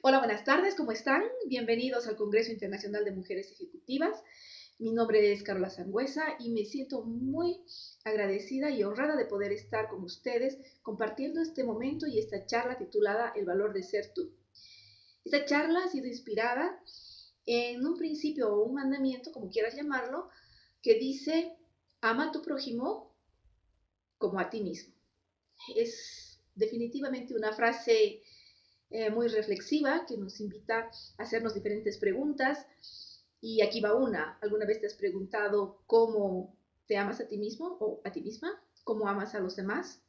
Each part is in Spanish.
Hola, buenas tardes, ¿cómo están? Bienvenidos al Congreso Internacional de Mujeres Ejecutivas. Mi nombre es Carola Sangüesa y me siento muy agradecida y honrada de poder estar con ustedes compartiendo este momento y esta charla titulada El valor de ser tú. Esta charla ha sido inspirada en un principio o un mandamiento, como quieras llamarlo, que dice, ama a tu prójimo como a ti mismo. Es definitivamente una frase muy reflexiva que nos invita a hacernos diferentes preguntas. Y aquí va una. ¿Alguna vez te has preguntado cómo te amas a ti mismo o a ti misma? ¿Cómo amas a los demás?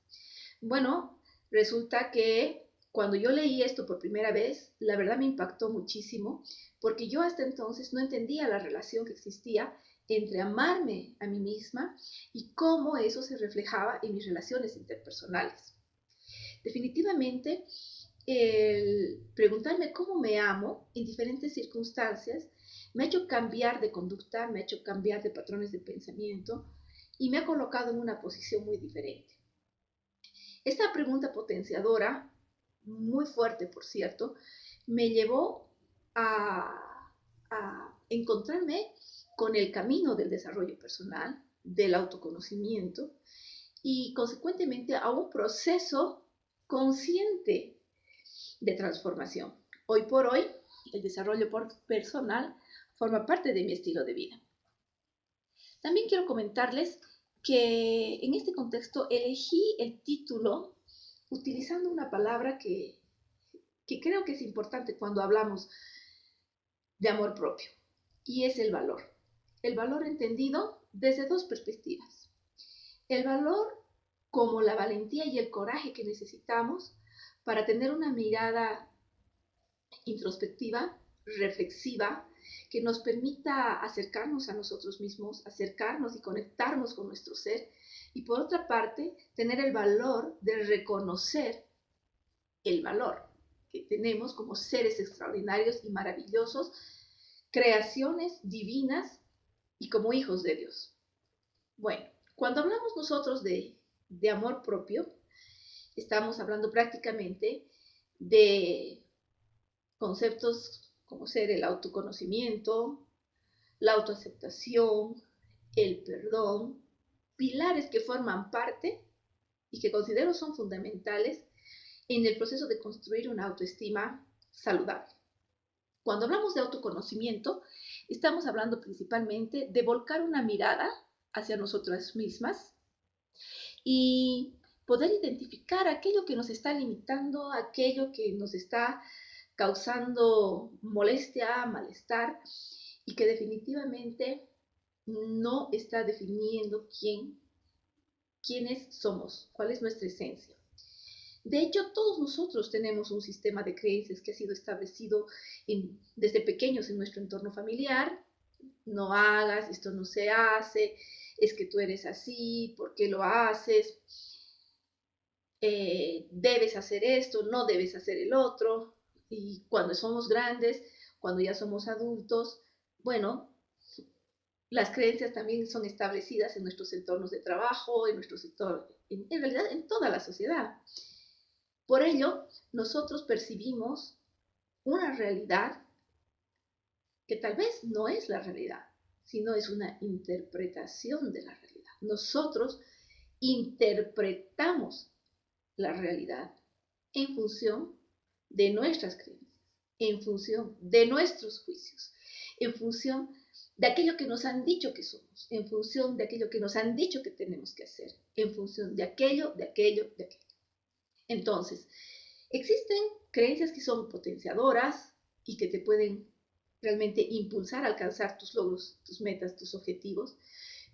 Bueno, resulta que cuando yo leí esto por primera vez, la verdad me impactó muchísimo porque yo hasta entonces no entendía la relación que existía entre amarme a mí misma y cómo eso se reflejaba en mis relaciones interpersonales. Definitivamente, el preguntarme cómo me amo en diferentes circunstancias me ha hecho cambiar de conducta, me ha hecho cambiar de patrones de pensamiento y me ha colocado en una posición muy diferente. Esta pregunta potenciadora, muy fuerte por cierto, me llevó a encontrarme con el camino del desarrollo personal, del autoconocimiento y consecuentemente a un proceso consciente de transformación. Hoy por hoy, el desarrollo personal forma parte de mi estilo de vida. También quiero comentarles que en este contexto elegí el título utilizando una palabra que creo que es importante cuando hablamos de amor propio, y es el valor. El valor entendido desde dos perspectivas. El valor como la valentía y el coraje que necesitamos para tener una mirada introspectiva, reflexiva, que nos permita acercarnos a nosotros mismos, acercarnos y conectarnos con nuestro ser. Y por otra parte, tener el valor de reconocer el valor que tenemos como seres extraordinarios y maravillosos, creaciones divinas y como hijos de Dios. Bueno, cuando hablamos nosotros de amor propio, estamos hablando prácticamente de conceptos como ser el autoconocimiento, la autoaceptación, el perdón, pilares que forman parte y que considero son fundamentales en el proceso de construir una autoestima saludable. Cuando hablamos de autoconocimiento, estamos hablando principalmente de volcar una mirada hacia nosotras mismas y poder identificar aquello que nos está limitando, aquello que nos está causando molestia, malestar y que definitivamente no está definiendo quiénes somos, cuál es nuestra esencia. De hecho, todos nosotros tenemos un sistema de creencias que ha sido establecido desde pequeños en nuestro entorno familiar. No hagas, esto no se hace, es que tú eres así, ¿por qué lo haces? Debes hacer esto, no debes hacer el otro. Y cuando somos grandes, cuando ya somos adultos, bueno, las creencias también son establecidas en nuestros entornos de trabajo, en nuestro sector, en realidad en toda la sociedad. Por ello, nosotros percibimos una realidad que tal vez no es la realidad, sino es una interpretación de la realidad. Nosotros interpretamos la realidad en función de nuestras creencias, en función de nuestros juicios, en función de aquello que nos han dicho que somos, en función de aquello que nos han dicho que tenemos que hacer, en función de aquello, de aquello, de aquello. Entonces, existen creencias que son potenciadoras y que te pueden realmente impulsar a alcanzar tus logros, tus metas, tus objetivos,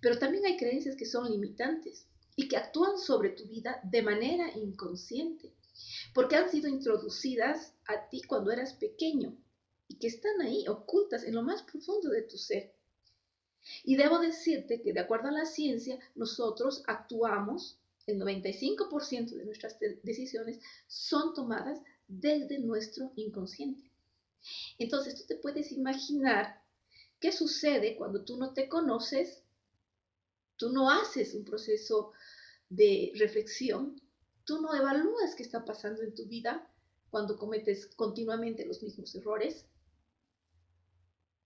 pero también hay creencias que son limitantes y que actúan sobre tu vida de manera inconsciente, porque han sido introducidas a ti cuando eras pequeño y que están ahí ocultas en lo más profundo de tu ser. Y debo decirte que de acuerdo a la ciencia, nosotros actuamos, el 95% de nuestras decisiones son tomadas desde nuestro inconsciente. Entonces tú te puedes imaginar qué sucede cuando tú no te conoces, tú no haces un proceso de reflexión, tú no evalúas qué está pasando en tu vida cuando cometes continuamente los mismos errores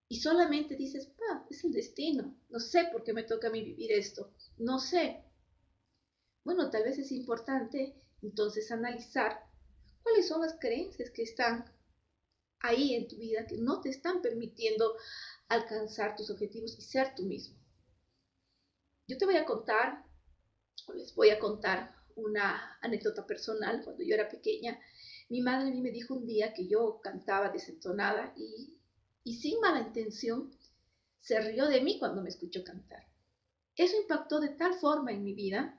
y solamente dices, es el destino, no sé por qué me toca a mí vivir esto, no sé. Bueno, tal vez es importante entonces analizar cuáles son las creencias que están ahí en tu vida que no te están permitiendo alcanzar tus objetivos y ser tú mismo. Yo te voy a contar, o les voy a contar una anécdota personal. Cuando yo era pequeña, mi madre a mí me dijo un día que yo cantaba desentonada y sin mala intención se rió de mí cuando me escuchó cantar. Eso impactó de tal forma en mi vida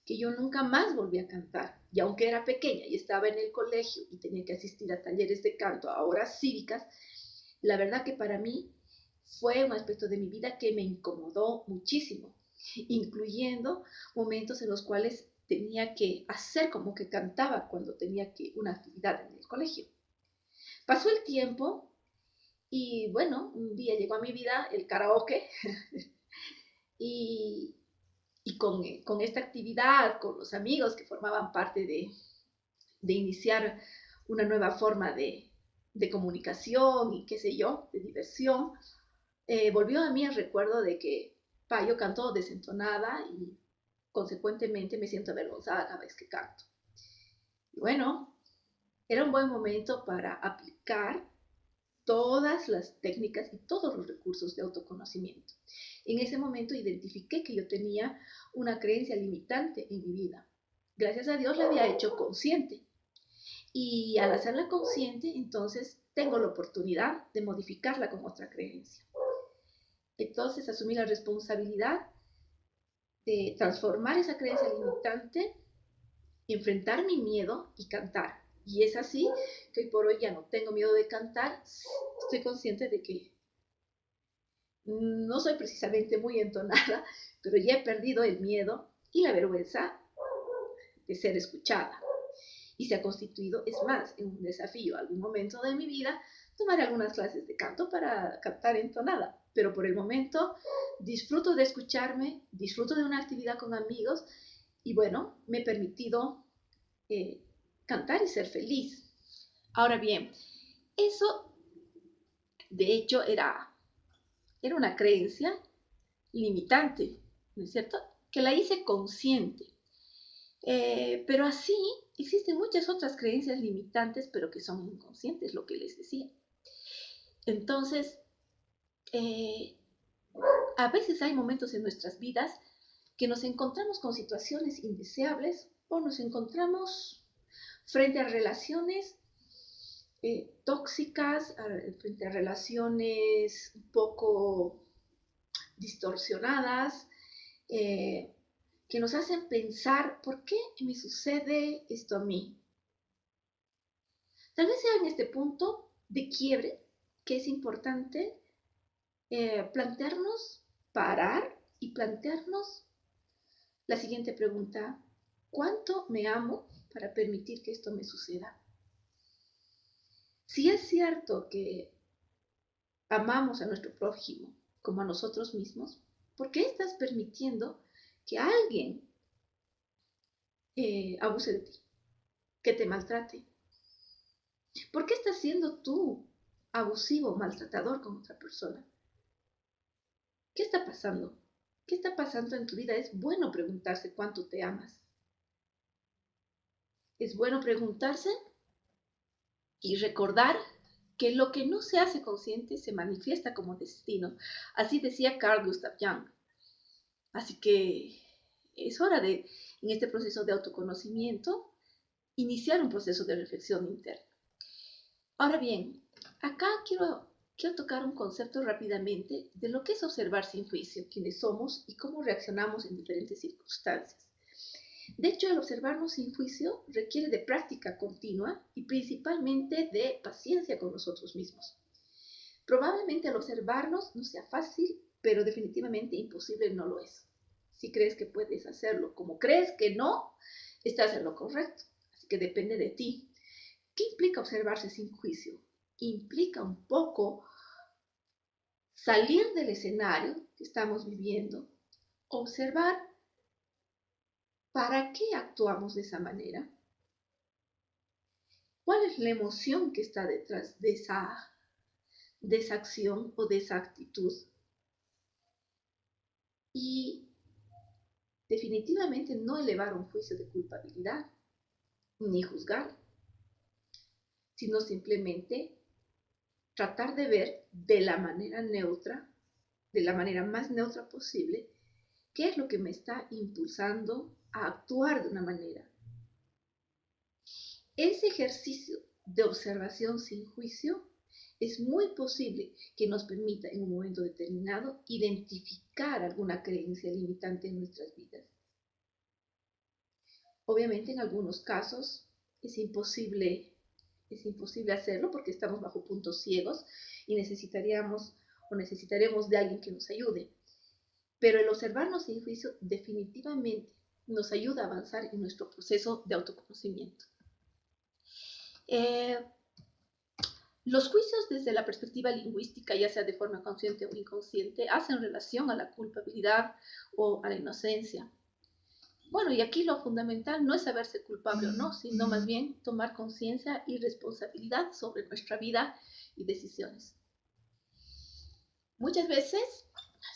que yo nunca más volví a cantar. Y aunque era pequeña y estaba en el colegio y tenía que asistir a talleres de canto, a horas cívicas, la verdad que para mí fue un aspecto de mi vida que me incomodó muchísimo, incluyendo momentos en los cuales tenía que hacer como que cantaba cuando tenía que una actividad en el colegio. Pasó el tiempo y bueno, un día llegó a mi vida el karaoke y, con esta actividad, con los amigos que formaban parte de iniciar una nueva forma de comunicación y qué sé yo, de diversión, volvió a mí el recuerdo de que yo canto desentonada y consecuentemente me siento avergonzada cada vez que canto. Y bueno, era un buen momento para aplicar todas las técnicas y todos los recursos de autoconocimiento. En ese momento identifiqué que yo tenía una creencia limitante en mi vida. Gracias a Dios la había hecho consciente. Y al hacerla consciente, entonces tengo la oportunidad de modificarla con otra creencia. Entonces asumí la responsabilidad de transformar esa creencia limitante, enfrentar mi miedo y cantar. Y es así que hoy por hoy ya no tengo miedo de cantar. Estoy consciente de que no soy precisamente muy entonada, pero ya he perdido el miedo y la vergüenza de ser escuchada. Y se ha constituido, es más, en un desafío. Algún momento de mi vida tomaré algunas clases de canto para cantar entonada, pero por el momento disfruto de escucharme, disfruto de una actividad con amigos y bueno, me he permitido cantar y ser feliz. Ahora bien, eso de hecho era una creencia limitante, ¿no es cierto? Que la hice consciente. Pero así existen muchas otras creencias limitantes, pero que son inconscientes, lo que les decía. Entonces, eh, a veces hay momentos en nuestras vidas que nos encontramos con situaciones indeseables o nos encontramos frente a relaciones tóxicas, frente a relaciones un poco distorsionadas, eh, que nos hacen pensar, ¿por qué me sucede esto a mí? Tal vez sea en este punto de quiebre que es importante plantearnos, parar y plantearnos la siguiente pregunta: ¿cuánto me amo para permitir que esto me suceda? Si es cierto que amamos a nuestro prójimo como a nosotros mismos, ¿por qué estás permitiendo que alguien abuse de ti, que te maltrate? ¿Por qué estás siendo tú abusivo, maltratador con otra persona? ¿Qué está pasando? ¿Qué está pasando en tu vida? Es bueno preguntarse cuánto te amas. Es bueno preguntarse y recordar que lo que no se hace consciente se manifiesta como destino. Así decía Carl Gustav Jung. Así que es hora de, en este proceso de autoconocimiento, iniciar un proceso de reflexión interna. Ahora bien, acá quiero tocar un concepto rápidamente de lo que es observar sin juicio, quiénes somos y cómo reaccionamos en diferentes circunstancias. De hecho, el observarnos sin juicio requiere de práctica continua y principalmente de paciencia con nosotros mismos. Probablemente al observarnos no sea fácil, pero definitivamente imposible no lo es. Si crees que puedes hacerlo como crees que no, estás en lo correcto. Así que depende de ti. ¿Qué implica observarse sin juicio? Implica un poco salir del escenario que estamos viviendo, observar para qué actuamos de esa manera ¿Cuál es la emoción que está detrás de esa acción o de esa actitud? Y definitivamente no elevar un juicio de culpabilidad ni juzgar, sino simplemente tratar de ver de la manera neutra, de la manera más neutra posible, qué es lo que me está impulsando a actuar de una manera. Ese ejercicio de observación sin juicio es muy posible que nos permita en un momento determinado identificar alguna creencia limitante en nuestras vidas. Obviamente en algunos casos es imposible hacerlo porque estamos bajo puntos ciegos y necesitaremos de alguien que nos ayude. Pero el observarnos sin juicio definitivamente nos ayuda a avanzar en nuestro proceso de autoconocimiento. Los juicios desde la perspectiva lingüística, ya sea de forma consciente o inconsciente, hacen relación a la culpabilidad o a la inocencia. Bueno, y aquí lo fundamental no es saberse culpable o no, sino más bien tomar conciencia y responsabilidad sobre nuestra vida y decisiones. Muchas veces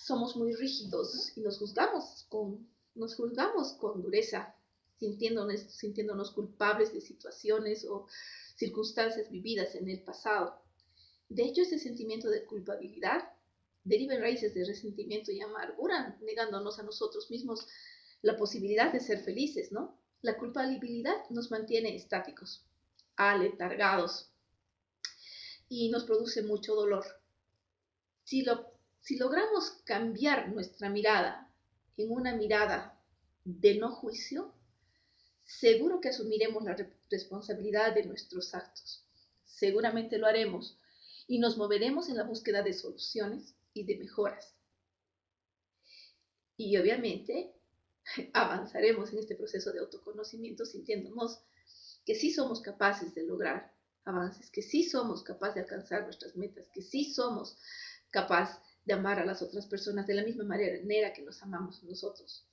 somos muy rígidos y nos juzgamos con dureza, sintiéndonos culpables de situaciones o circunstancias vividas en el pasado. De hecho, ese sentimiento de culpabilidad deriva en raíces de resentimiento y amargura, negándonos a nosotros mismos la posibilidad de ser felices, ¿no? La culpabilidad nos mantiene estáticos, aletargados y nos produce mucho dolor. Si, si logramos cambiar nuestra mirada en una mirada de no juicio, seguro que asumiremos la responsabilidad de nuestros actos. Seguramente lo haremos y nos moveremos en la búsqueda de soluciones y de mejoras. Y obviamente avanzaremos en este proceso de autoconocimiento sintiéndonos que sí somos capaces de lograr avances, que sí somos capaces de alcanzar nuestras metas, que sí somos capaces de amar a las otras personas de la misma manera que nos amamos nosotros.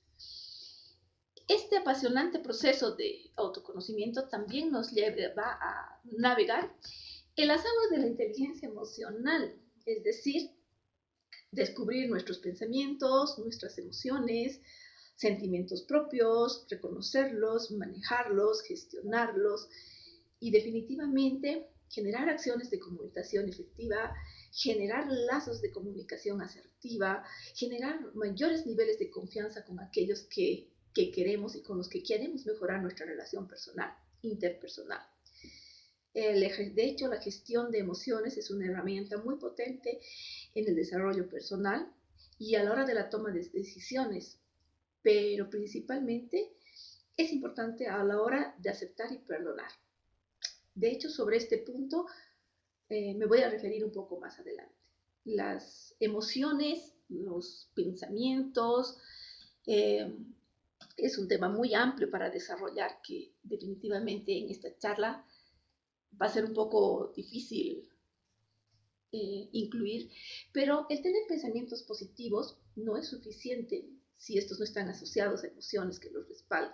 Este apasionante proceso de autoconocimiento también nos lleva a navegar en las aguas de la inteligencia emocional, es decir, descubrir nuestros pensamientos, nuestras emociones, sentimientos propios, reconocerlos, manejarlos, gestionarlos y definitivamente generar acciones de comunicación efectiva, generar lazos de comunicación asertiva, generar mayores niveles de confianza con aquellos que queremos y con los que queremos mejorar nuestra relación personal, interpersonal. De hecho, la gestión de emociones es una herramienta muy potente en el desarrollo personal y a la hora de la toma de decisiones, pero principalmente es importante a la hora de aceptar y perdonar. De hecho, sobre este punto me voy a referir un poco más adelante. Las emociones, los pensamientos, es un tema muy amplio para desarrollar que definitivamente en esta charla va a ser un poco difícil incluir, pero el tener pensamientos positivos no es suficiente si estos no están asociados a emociones que los respalden.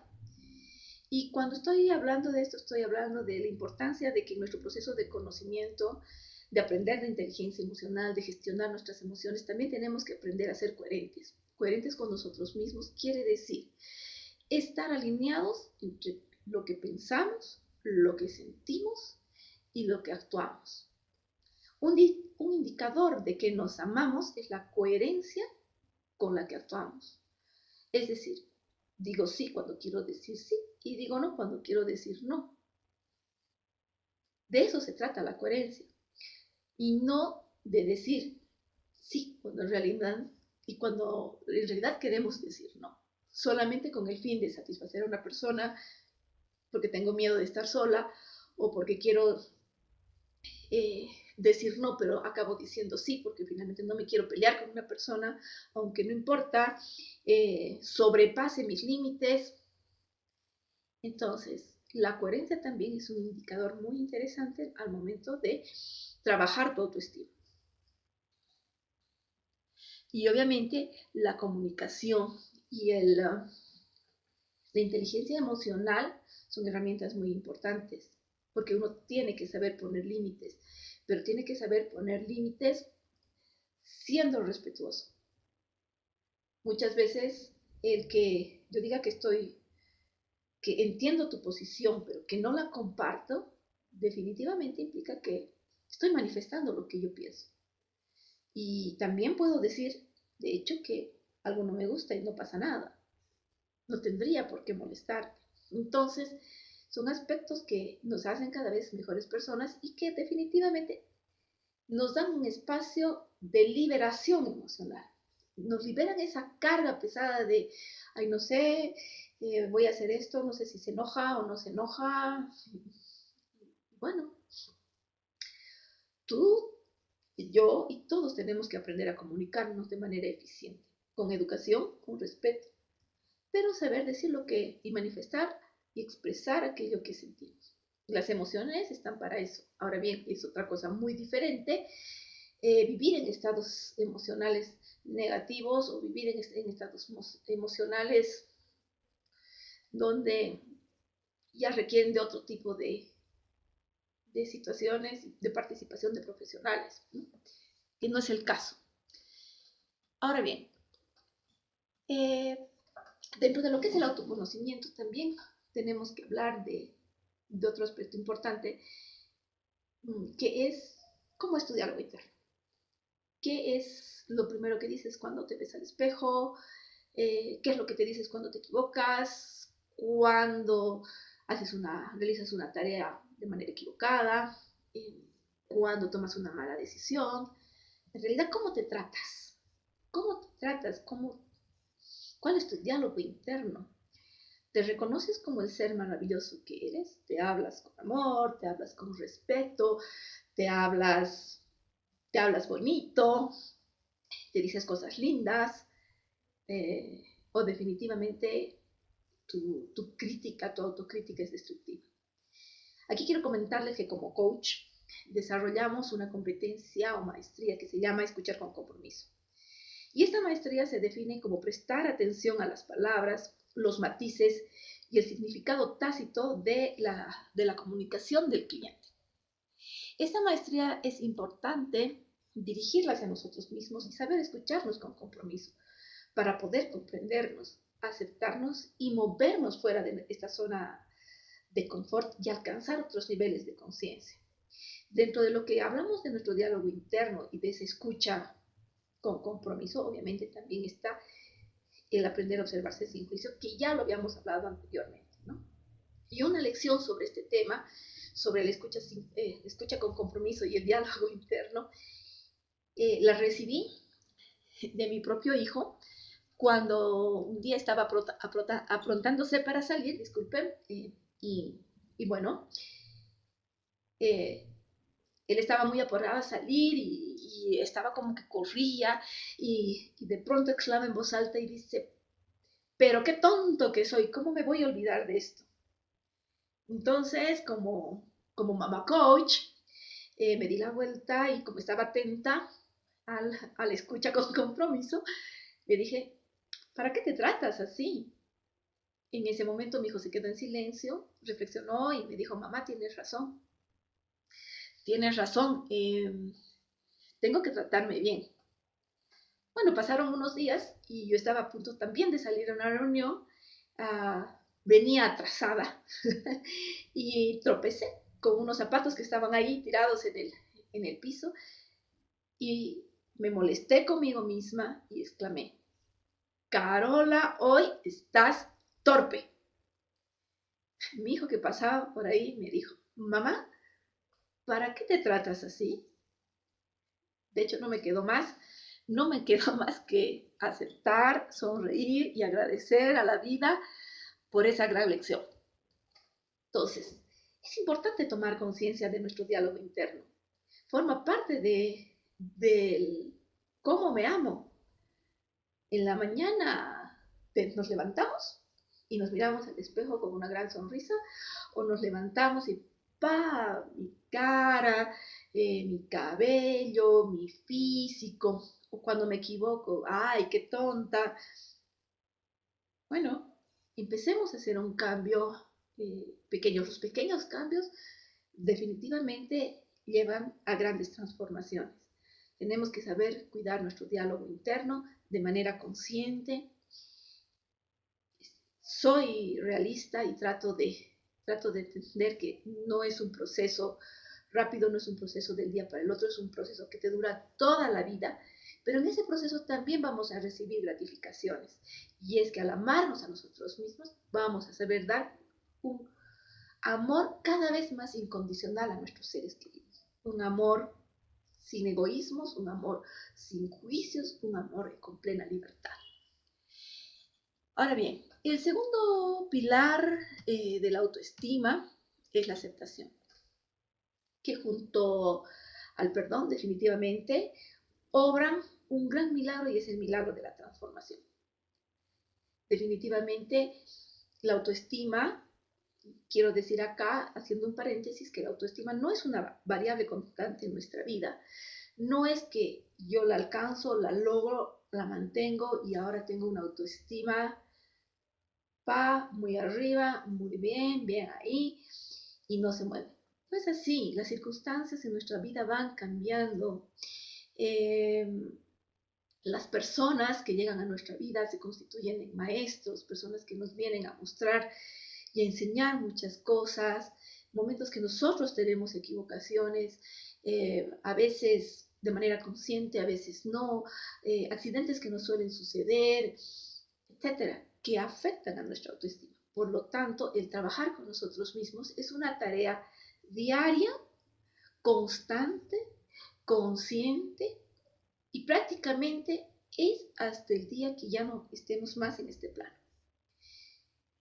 Y cuando estoy hablando de esto, estoy hablando de la importancia de que en nuestro proceso de conocimiento, de aprender de inteligencia emocional, de gestionar nuestras emociones, también tenemos que aprender a ser coherentes. Coherentes con nosotros mismos quiere decir estar alineados entre lo que pensamos, lo que sentimos y lo que actuamos. Un indicador de que nos amamos es la coherencia con la que actuamos. Es decir, digo sí cuando quiero decir sí y digo no cuando quiero decir no. De eso se trata la coherencia. Y no de decir sí cuando en realidad queremos decir no. Solamente con el fin de satisfacer a una persona porque tengo miedo de estar sola o porque quiero decir no, pero acabo diciendo sí, porque finalmente no me quiero pelear con una persona, aunque no importa, sobrepase mis límites. Entonces, la coherencia también es un indicador muy interesante al momento de trabajar tu autoestima. Y obviamente la comunicación y la inteligencia emocional son herramientas muy importantes. porque uno tiene que saber poner límites, pero tiene que saber poner límites siendo respetuoso. Muchas veces el que yo diga que entiendo tu posición, pero que no la comparto, definitivamente implica que estoy manifestando lo que yo pienso. Y también puedo decir, de hecho, que algo no me gusta y no pasa nada. No tendría por qué molestarte. Entonces, son aspectos que nos hacen cada vez mejores personas y que definitivamente nos dan un espacio de liberación emocional. Nos liberan esa carga pesada de, ay, no sé, voy a hacer esto, no sé si se enoja o no se enoja. Bueno, tú, yo y todos tenemos que aprender a comunicarnos de manera eficiente, con educación, con respeto, pero saber decir lo que y manifestar y expresar aquello que sentimos. Las emociones están para eso. Ahora bien, es otra cosa muy diferente vivir en estados emocionales negativos o vivir en estados emocionales donde ya requieren de otro tipo de situaciones, de participación de profesionales, ¿no? Que no es el caso. Ahora bien, eh, dentro de lo que es el autoconocimiento también tenemos que hablar de otro aspecto importante, que es cómo estudiar algo interno. ¿Qué es lo primero que dices cuando te ves al espejo? ¿Qué es lo que te dices cuando te equivocas? ¿Cuando realizas una tarea de manera equivocada? ¿Cuando tomas una mala decisión? En realidad, ¿cómo te tratas? ¿Cómo te tratas? ¿Cuál es tu diálogo interno? ¿Te reconoces como el ser maravilloso que eres? ¿Te hablas con amor? ¿Te hablas con respeto? ¿Te hablas, te hablas bonito? ¿Te dices cosas lindas? O definitivamente tu autocrítica es destructiva. Aquí quiero comentarles que como coach desarrollamos una competencia o maestría que se llama escuchar con compromiso. Y esta maestría se define como prestar atención a las palabras, los matices y el significado tácito de la comunicación del cliente. Esta maestría es importante dirigirla hacia nosotros mismos y saber escucharnos con compromiso para poder comprendernos, aceptarnos y movernos fuera de esta zona de confort y alcanzar otros niveles de conciencia. Dentro de lo que hablamos de nuestro diálogo interno y de esa escucha con compromiso, obviamente también está el aprender a observarse sin juicio, que ya lo habíamos hablado anteriormente, ¿no? Y una lección sobre este tema, sobre escucha con compromiso y el diálogo interno, la recibí de mi propio hijo cuando un día estaba aprontándose para salir, disculpen, y, y bueno, eh, él estaba muy apurado a salir y estaba como que corría y de pronto exclama en voz alta y dice, pero qué tonto que soy, ¿cómo me voy a olvidar de esto? Entonces, como mamá coach, me di la vuelta y como estaba atenta al escucha con compromiso, le dije, ¿para qué te tratas así? En ese momento mi hijo se quedó en silencio, reflexionó y me dijo, mamá, tienes razón, tengo que tratarme bien. Bueno, pasaron unos días y yo estaba a punto también de salir a una reunión, venía atrasada y tropecé con unos zapatos que estaban ahí tirados en el piso y me molesté conmigo misma y exclamé, Carola, hoy estás torpe. Mi hijo que pasaba por ahí me dijo, mamá, ¿para qué te tratas así? De hecho, no me quedó más que aceptar, sonreír y agradecer a la vida por esa gran lección. Entonces, es importante tomar conciencia de nuestro diálogo interno. Forma parte del cómo me amo. En la mañana nos levantamos y nos miramos al espejo con una gran sonrisa o nos levantamos y pa, mi cara, mi cabello, mi físico, o cuando me equivoco, ay, qué tonta. Bueno, empecemos a hacer un cambio, los pequeños cambios definitivamente llevan a grandes transformaciones. Tenemos que saber cuidar nuestro diálogo interno de manera consciente. Soy realista y trato de entender que no es un proceso rápido, no es un proceso del día para el otro, es un proceso que te dura toda la vida, pero en ese proceso también vamos a recibir gratificaciones. Y es que al amarnos a nosotros mismos, vamos a saber dar un amor cada vez más incondicional a nuestros seres queridos. Un amor sin egoísmos, un amor sin juicios, un amor con plena libertad. Ahora bien, el segundo pilar de la autoestima es la aceptación, que junto al perdón definitivamente obran un gran milagro y es el milagro de la transformación. Definitivamente la autoestima, quiero decir acá, haciendo un paréntesis, que la autoestima no es una variable constante en nuestra vida. No es que yo la alcanzo, la logro, la mantengo y ahora tengo una autoestima muy arriba, muy bien, bien ahí y no se mueve. No es así, las circunstancias en nuestra vida van cambiando. Eh, las personas que llegan a nuestra vida se constituyen en maestros, personas que nos vienen a mostrar y a enseñar muchas cosas, momentos que nosotros tenemos equivocaciones, a veces de manera consciente, a veces no, accidentes que nos suelen suceder, etcétera, que afectan a nuestra autoestima. Por lo tanto, el trabajar con nosotros mismos es una tarea diaria, constante, consciente y prácticamente es hasta el día que ya no estemos más en este plano.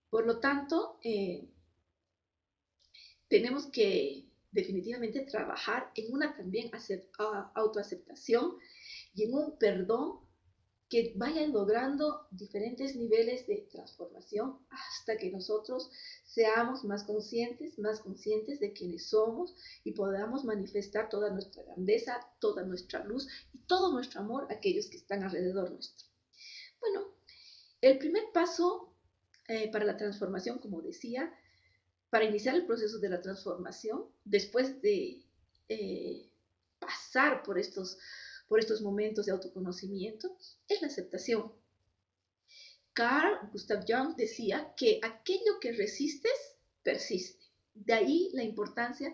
Por lo tanto, tenemos que definitivamente trabajar en una también autoaceptación y en un perdón que vayan logrando diferentes niveles de transformación hasta que nosotros seamos más conscientes de quiénes somos y podamos manifestar toda nuestra grandeza, toda nuestra luz y todo nuestro amor a aquellos que están alrededor nuestro. Bueno, el primer paso para la transformación, como decía, para iniciar el proceso de la transformación, después de pasar por estos momentos de autoconocimiento, es la aceptación. Carl Gustav Jung decía que aquello que resistes persiste. De ahí la importancia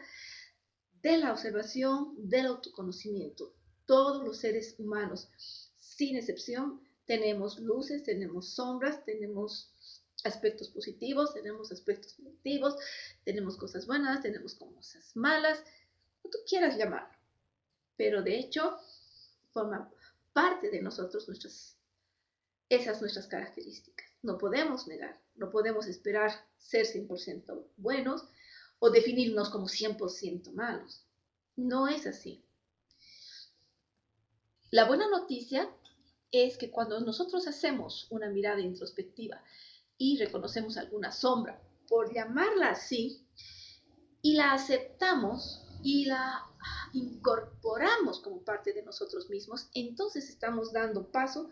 de la observación, del autoconocimiento. Todos los seres humanos, sin excepción, tenemos luces, tenemos sombras, tenemos aspectos positivos, tenemos aspectos negativos, tenemos cosas buenas, tenemos cosas malas, como tú quieras llamarlo. Pero de hecho, forma parte de nosotros nuestras características. No podemos negar, no podemos esperar ser 100% buenos o definirnos como 100% malos. No es así. La buena noticia es que cuando nosotros hacemos una mirada introspectiva y reconocemos alguna sombra, por llamarla así, y la aceptamos y la incorporamos como parte de nosotros mismos, entonces estamos dando paso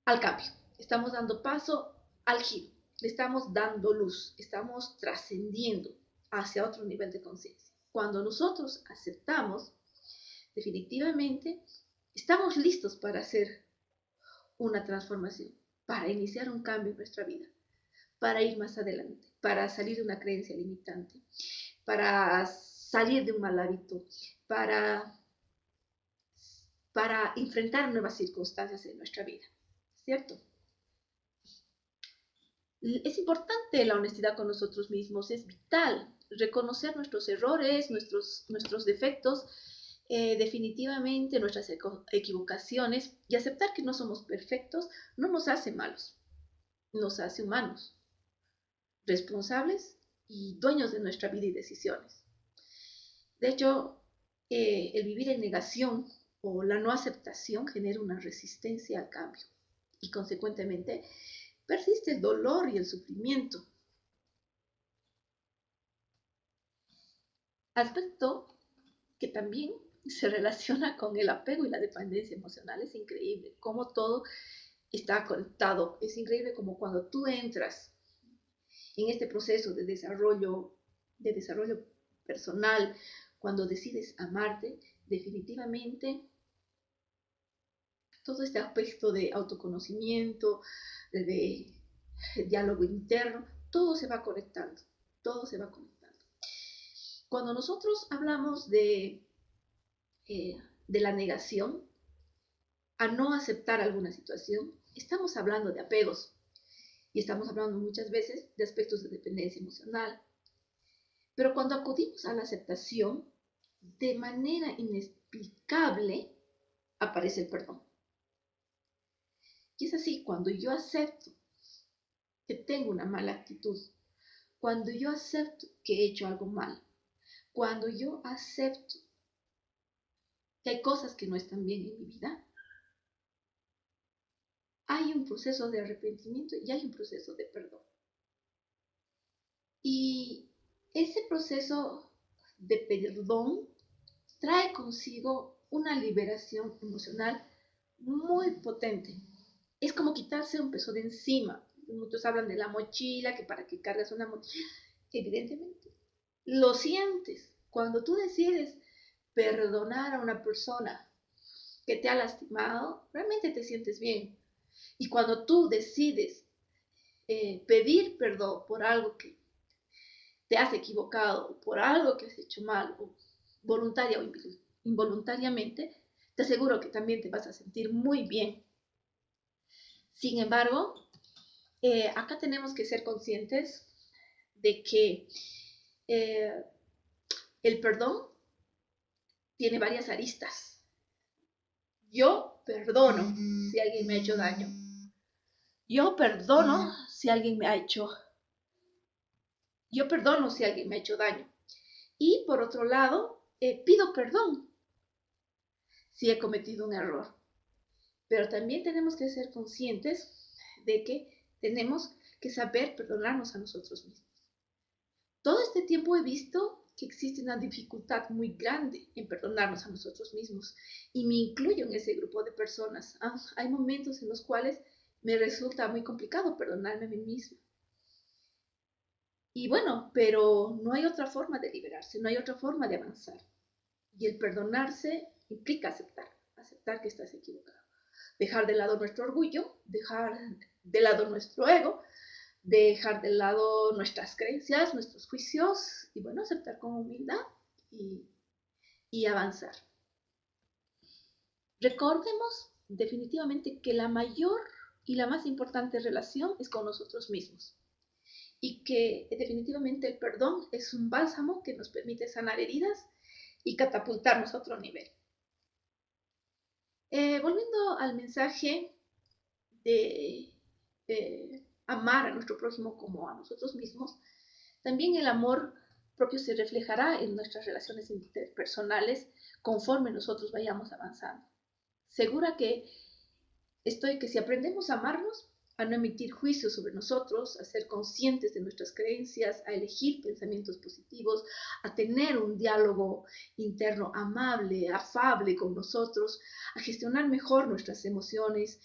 al cambio, estamos dando paso al giro, le estamos dando luz, estamos trascendiendo hacia otro nivel de conciencia. Cuando nosotros aceptamos, definitivamente estamos listos para hacer una transformación, para iniciar un cambio en nuestra vida, para ir más adelante, para salir de una creencia limitante, para salir de un mal hábito, para, para enfrentar nuevas circunstancias en nuestra vida, ¿cierto? Es importante la honestidad con nosotros mismos, es vital reconocer nuestros errores, nuestros defectos, definitivamente nuestras equivocaciones y aceptar que no somos perfectos no nos hace malos, nos hace humanos, responsables y dueños de nuestra vida y decisiones. De hecho, el vivir en negación o la no aceptación genera una resistencia al cambio y consecuentemente persiste el dolor y el sufrimiento. Aspecto que también se relaciona con el apego y la dependencia emocional. Es increíble cómo todo está conectado. Es increíble como cuando tú entras en este proceso de desarrollo personal, cuando decides amarte, definitivamente todo este aspecto de autoconocimiento, de diálogo interno, todo se va conectando, todo se va conectando. Cuando nosotros hablamos de la negación, a no aceptar alguna situación, estamos hablando de apegos y estamos hablando muchas veces de aspectos de dependencia emocional. Pero cuando acudimos a la aceptación, de manera inexplicable aparece el perdón. Y es así, cuando yo acepto que tengo una mala actitud, cuando yo acepto que he hecho algo mal, cuando yo acepto que hay cosas que no están bien en mi vida, hay un proceso de arrepentimiento y hay un proceso de perdón. Y ese proceso de perdón trae consigo una liberación emocional muy potente. Es como quitarse un peso de encima. Muchos hablan de la mochila, que para qué cargas una mochila. Evidentemente, lo sientes. Cuando tú decides perdonar a una persona que te ha lastimado, realmente te sientes bien. Y cuando tú decides pedir perdón por algo que te has equivocado, por algo que has hecho mal, o voluntaria o involuntariamente, te aseguro que también te vas a sentir muy bien. Sin embargo, acá tenemos que ser conscientes de que eh, el perdón tiene varias aristas. Yo perdono si alguien me ha hecho daño. Yo perdono si alguien me ha hecho. Yo perdono si alguien me ha hecho daño. Y por otro lado, pido perdón si he cometido un error. Pero también tenemos que ser conscientes de que tenemos que saber perdonarnos a nosotros mismos. Todo este tiempo he visto que existe una dificultad muy grande en perdonarnos a nosotros mismos y me incluyo en ese grupo de personas. Hay momentos en los cuales me resulta muy complicado perdonarme a mí misma. Y bueno, pero no hay otra forma de liberarse, no hay otra forma de avanzar. Y el perdonarse implica aceptar que estás equivocado. Dejar de lado nuestro orgullo, dejar de lado nuestro ego, dejar de lado nuestras creencias, nuestros juicios y bueno, aceptar con humildad y, y avanzar. Recordemos definitivamente que la mayor y la más importante relación es con nosotros mismos y que definitivamente el perdón es un bálsamo que nos permite sanar heridas y catapultarnos a otro nivel. Volviendo al mensaje de amar a nuestro prójimo como a nosotros mismos, también el amor propio se reflejará en nuestras relaciones interpersonales conforme nosotros vayamos avanzando. Segura que estoy que si aprendemos a amarnos, a no emitir juicios sobre nosotros, a ser conscientes de nuestras creencias, a elegir pensamientos positivos, a tener un diálogo interno amable, afable con nosotros, a gestionar mejor nuestras emociones,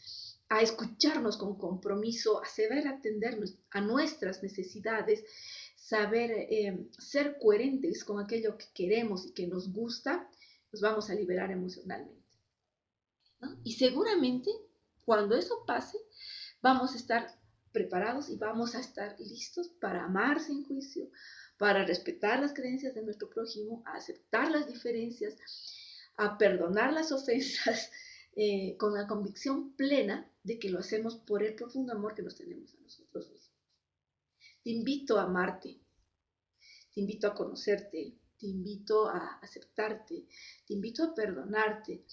a escucharnos con compromiso, a saber atender a nuestras necesidades, saber ser coherentes con aquello que queremos y que nos gusta, nos vamos a liberar emocionalmente, ¿no? Y seguramente cuando eso pase, vamos a estar preparados y vamos a estar listos para amar sin juicio, para respetar las creencias de nuestro prójimo, a aceptar las diferencias, a perdonar las ofensas, con la convicción plena de que lo hacemos por el profundo amor que nos tenemos a nosotros mismos. Te invito a amarte, te invito a conocerte, te invito a aceptarte, te invito a perdonarte,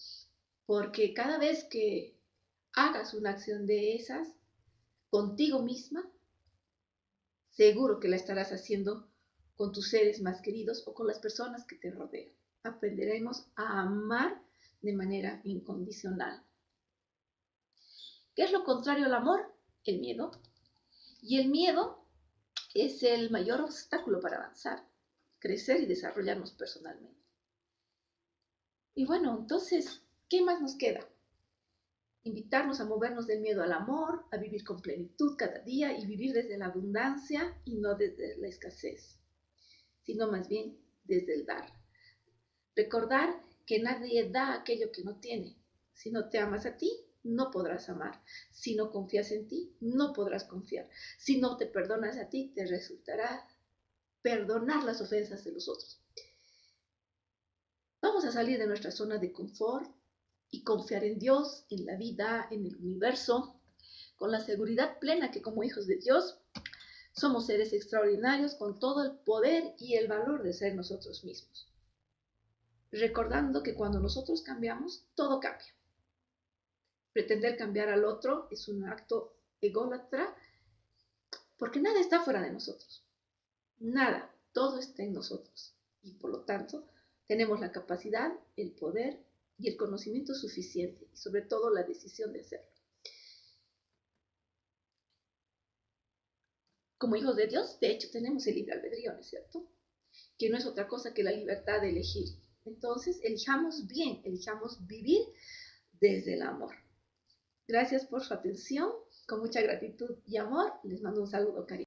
porque cada vez que hagas una acción de esas contigo misma, seguro que la estarás haciendo con tus seres más queridos o con las personas que te rodean. Aprenderemos a amar de manera incondicional. ¿Qué es lo contrario al amor? El miedo. Y el miedo es el mayor obstáculo para avanzar, crecer y desarrollarnos personalmente. Y bueno, entonces, ¿qué más nos queda? Invitarnos a movernos del miedo al amor, a vivir con plenitud cada día y vivir desde la abundancia y no desde la escasez, sino más bien desde el dar. Recordar que nadie da aquello que no tiene. Si no te amas a ti, no podrás amar. Si no confías en ti, no podrás confiar. Si no te perdonas a ti, te resultará perdonar las ofensas de los otros. Vamos a salir de nuestra zona de confort y confiar en Dios, en la vida, en el universo, con la seguridad plena que como hijos de Dios somos seres extraordinarios con todo el poder y el valor de ser nosotros mismos. Recordando que cuando nosotros cambiamos, todo cambia. Pretender cambiar al otro es un acto ególatra porque nada está fuera de nosotros. Nada, todo está en nosotros. Y por lo tanto, tenemos la capacidad, el poder y el conocimiento suficiente y sobre todo la decisión de hacerlo. Como hijos de Dios, de hecho, tenemos el libre albedrío, ¿no es cierto? Que no es otra cosa que la libertad de elegir. Entonces, elijamos bien, elijamos vivir desde el amor. Gracias por su atención. Con mucha gratitud y amor, les mando un saludo cariñoso.